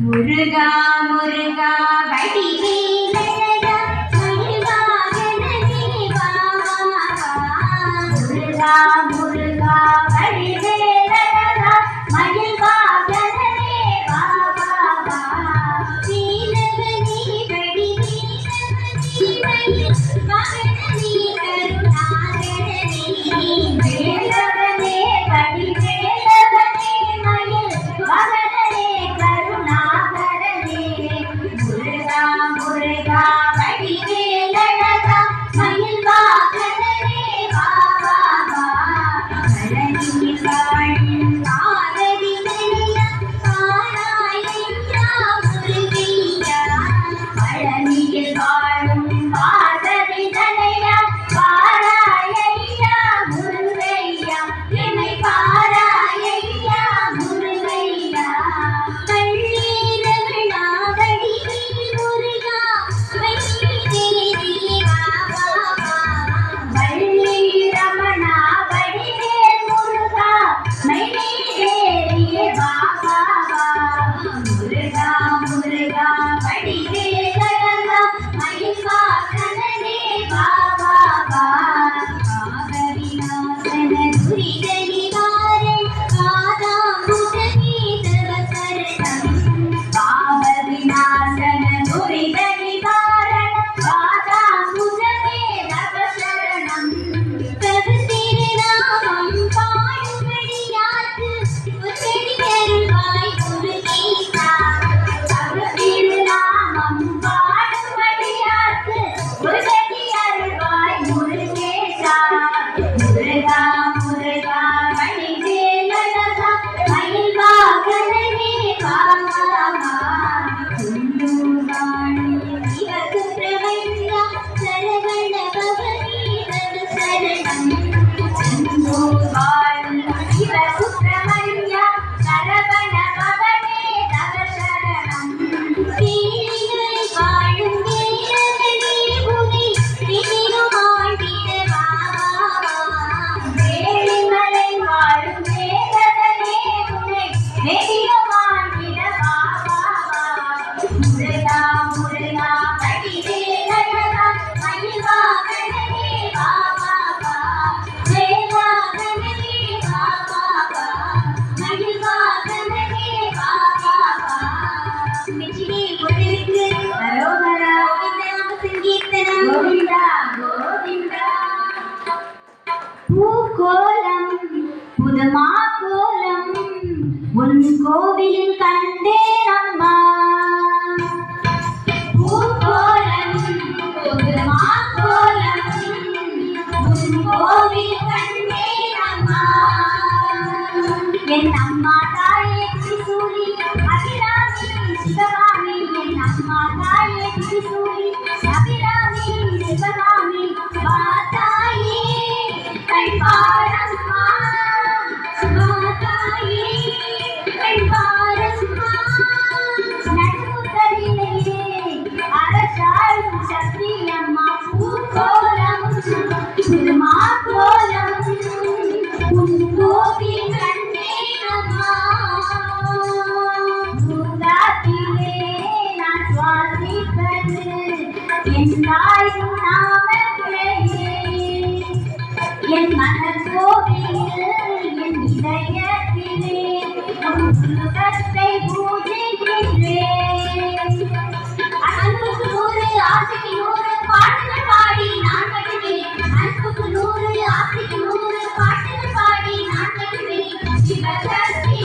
முருகா முருகா வடிவேலழகா மணிவாகனனே வா முருகா முருகா வடிவேலழகா மணிவாகனனே வா நீலவனே வடிவேலழகா மகனனே கருணாகரனே வேலவனே வடிவேலவனே மயில் மகனனே கருணாகரனே முருகா முருகா வடிவேலழகா மயில் வாகனனே வா பழனியில் வாழும் ஆரவினையா ஆராயையா முருகையா பழனியில் வாழும் ஆரவினையா பாராயையா முருகையா என்னை பாராயையா முருகையா கள்ளீரவிழா வடிவேல் முருகா வைத்தேரி வா வள்ளி ரமணா வடிவேல் முருகா மைனேரி வா முருகா முருகா வடிவேலழகா மயில் வாகனனே வா பாவவிநாசன துரித நிவாரண பாதாம்புஜமே தவ சரணம் பாவவிநாசன துரித நிவாரண பாதாம்புஜமே தவ சரணம் தவ திருநாமம் பாடும்படியார்க்கு உச்சரி அருள்வாய் முருகேசா தவ திருநாமம் பாடும்படியார்க்கு உச்சரி அருள்வாய் முருகேசா முருகா முருகா வடிவேலழகா மயில் வாகனனே வா சிவசுப்ரமண்யா சரவண பவனே தவ சரணம் சிவசுப்ரமண்யா சரவண பவனே தவ சரணம் கீழினை வாழும் வீரவனே உனை விதிரும் ஆண்டிட வா பூக்கோலம் புதுமா கோலம் உன் கோவிலில் கண்டேன் அம்மா. பூக்கோலம் புதுமா கோலம் உன் கோவில் கண்டேன் அம்மா. என் அம்மா தாயே திரிசூலி அபிராமி சிவகாமி. என் அம்மா தாயே திரிசூலி அபிராமி சிவகாமி. வா தாயே கண் பாரம்மா, வா தாயே கண் பாரம்மா. நடுக்கரிலே அரசாளும் சக்தி அம்மா. பூக்கோலம் புதுமா கோலம் உன் கோவில் கண்டேன் அம்மா. பூங்காற்றிலே நான் சுவாசிப்பது என் தாயின் நாமத்திலேயே. என் மனக்கோவிலில் என் இதயத்திலே உன் சுகத்தை பூஜிக்கின்றேன். அன்புக்கு 100 ஆசைக்கு 100 பாட்டுகள் பாடி நான் கட்டுவேன். அன்புக்கு 100 ஆசைக்கு 100 பாட்டுகள் பாடி நான் கட்டுவேன். சிவசக்தி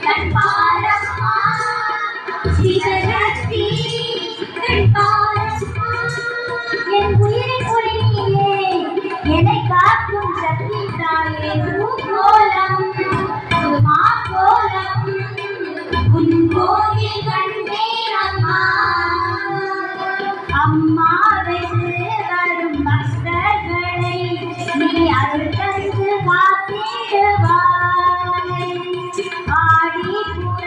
கண் பாரம்மா, சிவசக்தி கண் பாரம்மா. என் உயிரின் ஒளியே என்னை காக்கும் சக்தி தாயே. பூக்கோலம் புதுமா கோலம் உன் கோவில் கண்டேன் அம்மா. அம்மாவென்று வரும் பக்தர்களை நீ அருள் தந்து காத்திடுவாய். ஆடிப்புற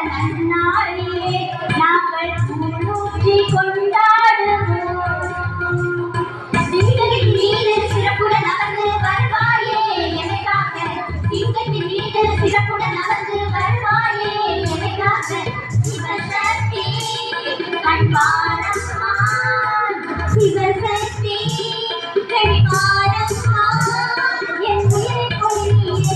நன்னாளிலே நாங்கள் ஊற்றி கொண்டாடுவோம். திங்களின் மீது சிறப்புடன் நகர்ந்து வருவாயே என்னை காக்க. திங்களின் மீது சிறப்புடன் நகர்ந்து வருவாயே என்னை காக்க. சிவசக்தி கண் பாரம்மா, சிவசக்தி கண் பாரம்மா. என் உயிரை பொழியே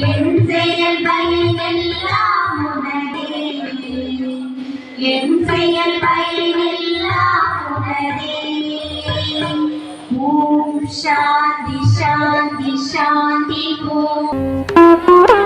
என் செயல் பயனெல்லாம் என் செயல் பயனில்லா உணரே. ஓம் சாந்தி சாந்தி சாந்தி ஓம்.